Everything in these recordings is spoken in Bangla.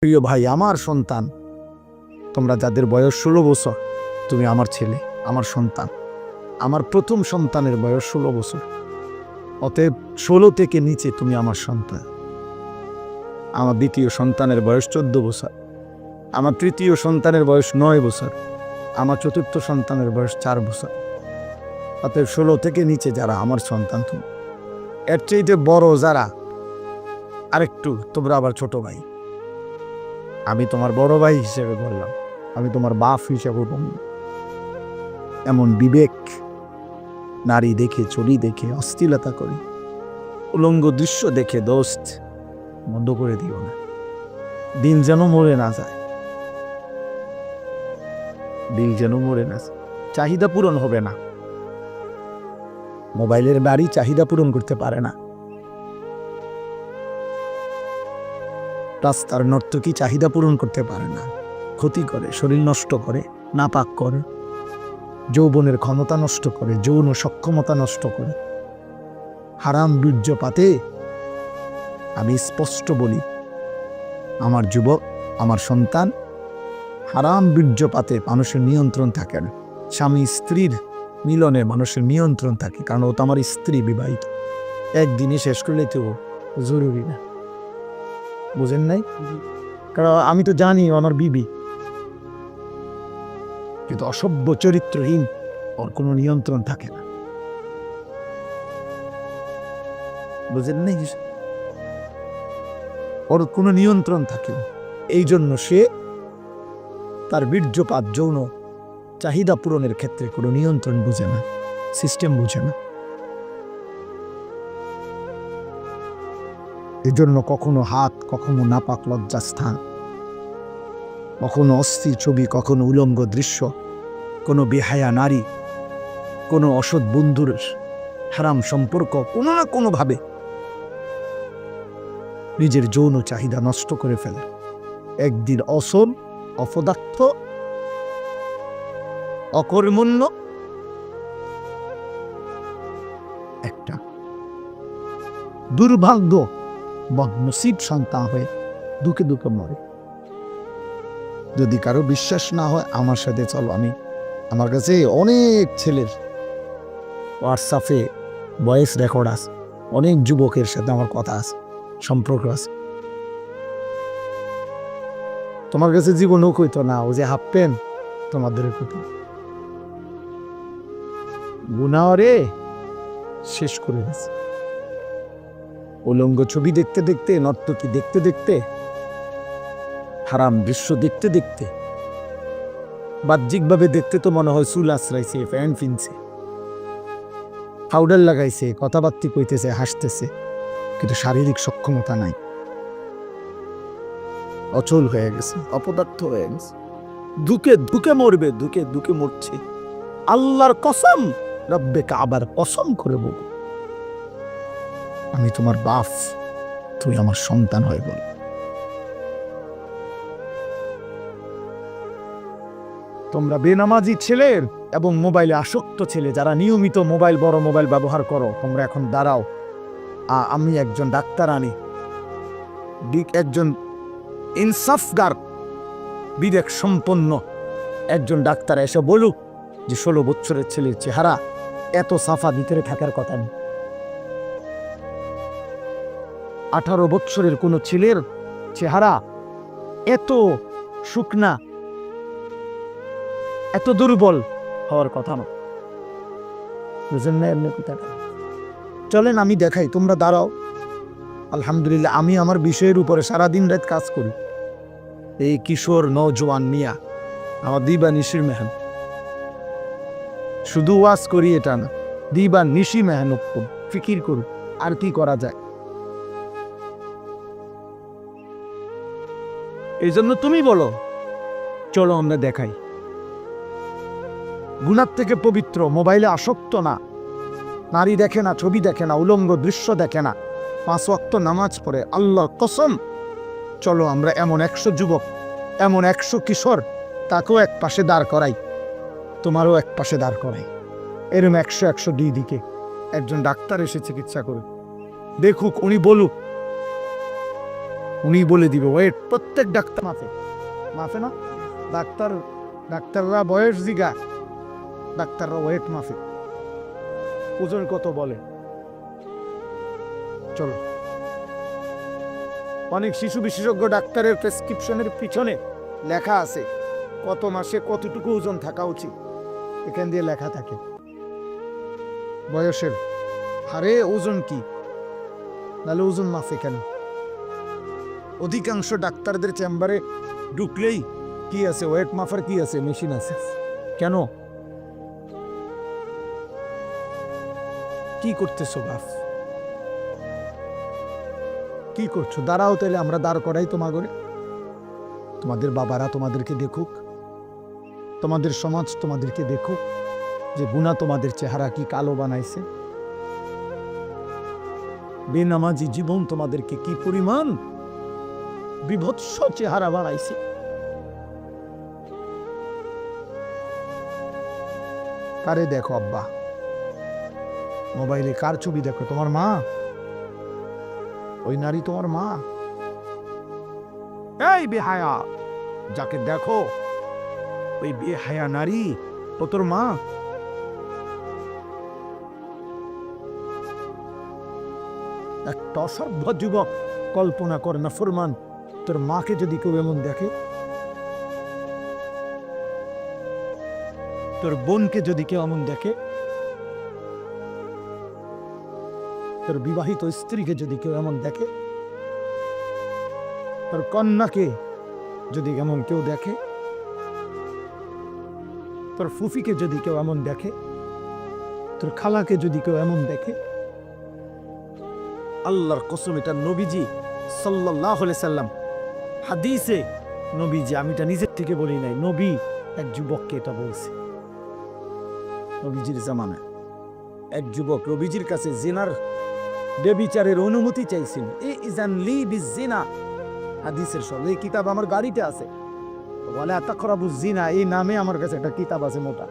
প্রিয় ভাই, আমার সন্তান, তোমরা যাদের বয়স 16 বছর, তুমি আমার ছেলে, আমার সন্তান। আমার প্রথম সন্তানের বয়স 16 বছর, অতএব 16 থেকে নিচে তুমি আমার সন্তান। আমার দ্বিতীয় সন্তানের বয়স 14 বছর, আমার তৃতীয় সন্তানের বয়স 9 বছর, আমার চতুর্থ সন্তানের বয়স 4 বছর। অতএব 16 থেকে নিচে যারা আমার সন্তান, তুমি এর চাইতে বড় যারা আরেকটু, তোমরা আবার ছোট ভাই। আমি তোমার বড় ভাই হিসেবে বললাম, আমি তোমার বাপ হিসেবে বললাম। এমন বিবেক, নারী দেখে, চুরি দেখে অশ্লীলতা করি, উলঙ্গ দৃশ্য দেখে দোস্ত বন্ধ করে দিও না। দিন যেন মরে না যায়, দিল যেন মরে না যায়। চাহিদা পূরণ হবে না, মোবাইলের বাড়ি চাহিদা পূরণ করতে পারে না। রাস্তার নর্তকী চাহিদা পূরণ করতে পারে না, ক্ষতি করে, শরীর নষ্ট করে, নাপাক করে, যৌবনের ক্ষমতা নষ্ট করে, যৌন সক্ষমতা নষ্ট করে। হারাম বীর্যপাতে আমি স্পষ্ট বলি, আমার যুবক, আমার সন্তান, হারাম বীর্যপাতে মানুষের নিয়ন্ত্রণ থাকে না। স্বামী স্ত্রীর মিলনে মানুষের নিয়ন্ত্রণ থাকে, কারণ ও তো আমার স্ত্রী, বিবাহিত। একদিনে শেষ করলে তো জরুরি না, বুঝেন নাই? কারণ আমি তো জানি আমার বিবি, কিন্তু অসভ্য চরিত্রহীন, ওর কোনো নিয়ন্ত্রণ থাকে না, বুঝেন নাই? ওর কোনো নিয়ন্ত্রণ থাকে না। এই জন্য সে তার বীর্যপাত, যৌন চাহিদা পূরণের ক্ষেত্রে কোনো নিয়ন্ত্রণ বুঝে না, সিস্টেম বুঝে না। এই জন্য কখনো হাত, কখনো নাপাক লজ্জাস্থান, কখনো অস্থির ছবি, কখনো উলঙ্গ দৃশ্য, কোনো বেহায়া নারী, কোনো অসৎ বন্ধুর হারাম সম্পর্ক, কোনো না কোনোভাবে নিজের যৌন চাহিদা নষ্ট করে ফেলে। একদিন অসল, অপদার্থ, অকর্মণ্য একটা দুর্ভাগ্য বদনসিব সন্তান হয়ে দুঃখে দুঃখে মরে। যদি কারো বিশ্বাস না হয়, আমার সাথে চলো। আমার কাছে অনেক ছেলের হোয়াটসঅ্যাপে ভয়েস রেকর্ড আছে, অনেক যুবকের সাথে আমার কথা আছে, সম্পর্ক আছে। তোমার কাছে জীবনও কইতো না, ও যে হাফ প্যান্ট তোমাদের কইতো গুনাহরে শেষ করে গেছে। উলঙ্গ ছবি দেখতে দেখতে, নর্তকী দেখতে দেখতে, হারাম দৃশ্য দেখতে দেখতে, বাহ্যিকভাবে দেখতে তো মনে হয় চুল আশ্রাইছে, প্যান্ট কিনছে, পাউডার লাগাইছে, কথাবার্তা কইতেছে, হাসতেছে, কিন্তু শারীরিক সক্ষমতা নাই, অচল হয়ে গেছে, অপদার্থ হয়ে গেছে। দুঃখে দুঃখে মরবে, দুঃখে দুঃখে মরছে। আল্লাহর কসম, রব্বে কাবার কসম করে বল, আমি তোমার বাপ, তুই আমার সন্তান হয়ে বল। তোমরা বেনামাজি ছেলের এবং মোবাইলে আসক্ত ছেলে, যারা নিয়মিত মোবাইল, বড় মোবাইল ব্যবহার করো, তোমরা এখন দাঁড়াও। আমি একজন ডাক্তার আনি, একজন ইনসাফগার, বিবেক সম্পন্ন একজন ডাক্তার এসে বলুক যে 16 বছরের ছেলের চেহারা এত সাফা ভিতরে থাকার কথা নেই। 18 বছরের কোনো ছেলের চেহারা এত শুকনা, এত দুর্বল হওয়ার কথা না, বুঝেন না? এমনি কথাটা চলেন আমি দেখাই, তোমরা দাঁড়াও। আলহামদুলিল্লাহ, আমি আমার বিষয়ের উপরে সারাদিন রাত কাজ করি। এই কিশোর নওজোয়ান মিয়া আমার দিবা নিশির মেহনত, শুধু ওয়াজ করি এটা না, দিবা নিশি মেহনত করুন, ফিকির করুন আর কি করা যায়। এই জন্য তুমি বলো, চলো আমরা দেখাই। গুনার থেকে পবিত্র, মোবাইলে আসক্ত না, নারী দেখে না, ছবি দেখে না, উলঙ্গ দৃশ্য দেখে না, 5 ওয়াক্ত নামাজ পড়ে, আল্লাহর কসম। চলো আমরা এমন 100 যুবক, এমন 100 কিশোর, তাকেও এক পাশে দাঁড় করাই, তোমারও এক পাশে দাঁড় করাই। এরম 100 দুই দিকে একজন ডাক্তার এসে চিকিৎসা করুক, দেখুক, উনি বলুক উনি বলে দিবে ওয়েট। প্রত্যেক ডাক্তার মাফে না, ডাক্তাররা বয়স জিগা, ডাক্তাররা ওয়েট মাফে, ওজন কত বলে। চলো, অনেক শিশু বিশেষজ্ঞ ডাক্তারের প্রেসক্রিপশনের পিছনে লেখা আছে কত মাসে কতটুকু ওজন থাকা উচিত, এখান দিয়ে লেখা থাকে বয়সের হারে ওজন কি, নাহলে ওজন মাফে কেন? অধিকাংশ ডাক্তারদের চেম্বারে ঢুকলেই কি আছে, ওয়েট মাফার কি আছে, মেশিন আছে। কেন? কি করতেছো বাপ, কি করছো? দাঁড়াও, তাহলে আমরা দাঁড় করাই তোমাগরে। তোমাদের বাবারা তোমাদেরকে দেখুক, তোমাদের সমাজ তোমাদেরকে দেখুক যে গুনাহ তোমাদের চেহারা কি কালো বানাইছে। বেনামাজি জীবন তোমাদেরকে কি পরিমাণ বিভৎস চেহারা বানাইছে। কারে দেখো আব্বা? মোবাইলে কার ছবি দেখো? তোমার মা? ওই নারী তোমার মা? এই বেহায়া, যাকে দেখো ওই বেহায়া নারী ও তোর মা? একটা অসভ্য যুবক কল্পনা করে না ফরমান, তোর মাকে যদি কেউ এমন দেখে, তোর বোনকে যদি কেউ এমন দেখে, তোর বিবাহিত স্ত্রীকে যদি কেউ এমন দেখে, তোর কন্যাকে যদি এমন কেউ দেখে, তোর ফুফিকে যদি কেউ এমন দেখে, তোর খালাকে যদি কেউ এমন দেখে, আল্লাহর কসম, এটা নবীজি সাল্লাল্লাহু আলাইহি সাল্লাম হাদিসে, নবীজি, আমি এটা নিজের থেকে বলি নাই, নবী এক যুবককে এটা বলছে। নবীজির জামানায় এক যুবক নবীজির কাছে জিনার বেবিচারের অনুমতি চাইছিল। ইজান লি বিজিনা, হাদিসের সব এই কিতাব আমার গাড়িতে আছে, ওয়ালা তাকরাবুজ জিনা, এই নামে আমার কাছে একটা কিতাব আছে মোটা,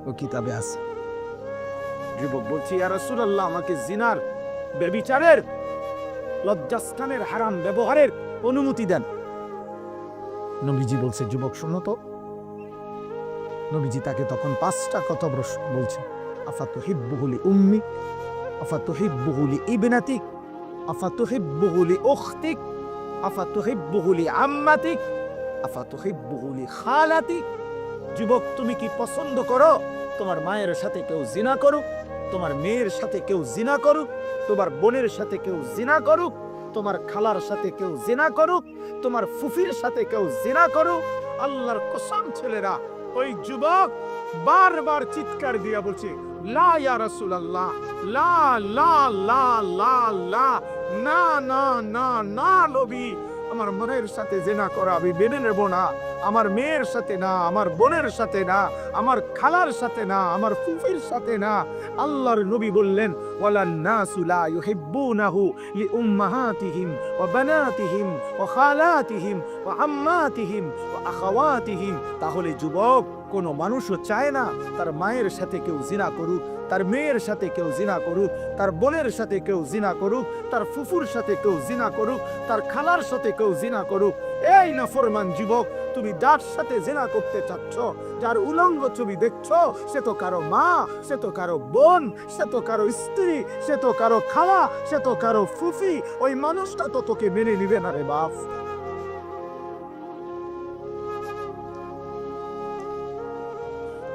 ও কিতাবে আছে। যুবক বলছি, ইয়া রাসূলুল্লাহ, আমাকে জিনার বেবিচারের লজ্জাস্থানের হারাম ব্যবহারের অনুমতি দেন। নবীজি বলছে, যুবক শোনো তো। নবীজি তাকে তখন 5টা কথা বলছে। আফাতুহিব্বুহু লি উম্মিক, আফাতুহিব্বুহু লি ইবনাতিক, আফাতুহিব্বুহু লি উখতিক, আফাতুহিব্বুহু লি আম্মাতিক, আফাতুহিব্বুহু লি খালাতিক। যুবক, তুমি কি পছন্দ করো তোমার মায়ের সাথে কেউ জিনা করুক, তোমার মেয়ের সাথে কেউ জিনা করুক, তোমার বোনের সাথে কেউ জিনা করুক, তোমার খালার সাথে কেউ জিনা করুক, তোমার ফুফির সাথে কেউ জিনা করুক? আল্লাহর কসম ছেলেরা, ওই যুবক বারবার চিৎকার দিয়া বলছে, লা ইয়া রাসূলুল্লাহ, লা লা লা লা লা, না না না না নবী, আমার মায়ের সাথে জিনা করা আমি মেনে নেব না, আমার মেয়ের সাথে না, আমার বোনের সাথে না, আমার খালার সাথে না, আমার ফুফির সাথে না। আল্লাহর নবী বললেন, ওয়ালান নাসু লা ইউহিব্বুনাহু লিউম্মাহাতিহিম ওয়া বানাতিহিম ওয়া খালাতিহিম ওয়া আম্মাতিহিম ওয়া আখাওয়াতিহিম। তাহলে যুবক, কোনো মানুষও চায় না তার মায়ের সাথে কেউ জিনা করুক, তার মেয়ের সাথে কেউ জিনা করুক, তার বোনের সাথে কেউ জিনা করুক, তার ফুফুর সাথে কেউ জিনা করুক, তার খালার সাথে কেউ জিনা করুক। এই নাফরমান যুবক, তুমি যার সাথে জিনা করতে চাচ্ছ, যার উলঙ্গ ছবি দেখছো, সে তো কারো মা, সে তো কারো বোন, সে তো কারো স্ত্রী, সে তো কারো খালা, সে তো কারো ফুফি। ওই মানুষটা তো তোকে মেনে নিবে না রে বাপ।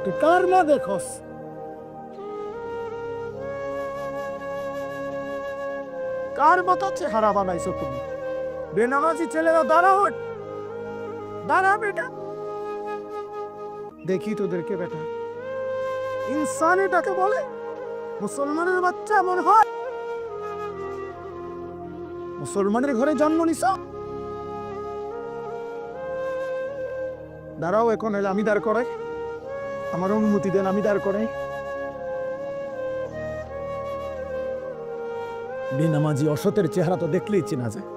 তুই কার মা দেখোস? কার মতো চেহারা বানাইছো তুমি? বেনামাজি ছেলেরা দাঁড়াও, দাঁড়া বেটা, দেখি তোদেরকে বেটা। ইনসান এটাকে বলে? মুসলমানের বাচ্চা এমন হয়? মুসলমানের ঘরে জন্ম নিছ? দাঁড়াও, এখন এলে আমি দাঁড় করাই, আমার অনুমতি দেন, আমি দাঁড় করাই। বেনামাজি অসতের চেহারা তো দেখলেই চেনা যায়।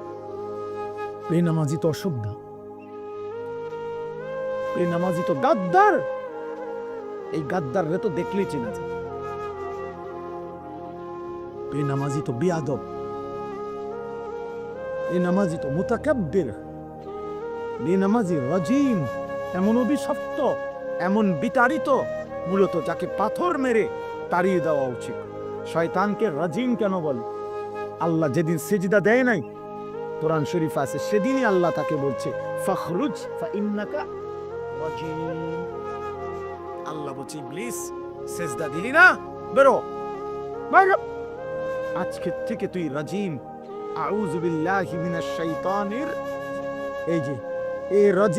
বেনামাজি তো অসভ্য, বেনামাজি তো গাদ্দার, এই গাদ্দার রে তো দেখলেই চেনা যায়। বেনামাজি তো বেয়াদব, এই নামাজি তো মুতাকাব্বির, বেনামাজি রাজিম, এমন অভিশপ্ত, এমন বিতাড়িত, মূলত যাকে পাথর মেরে তাড়িয়ে দেওয়া উচিত। শয়তানকে রাজিম কেন বলে? আল্লাহ যেদিন সেজদা দেয় নাই, কোরআন শরীফ আছে, সেদিনই আল্লাহ তাকে বলছে ফখরুজ ফাইন্নাকা রাজিম। আল্লাহ বলছে ইবলিস সেজদা দিলি না, বেরো বাইরে, আজকে থেকে তুই রাজিম। আউযু বিল্লাহি মিনাশ শাইতানির, এই যে এই রাজিম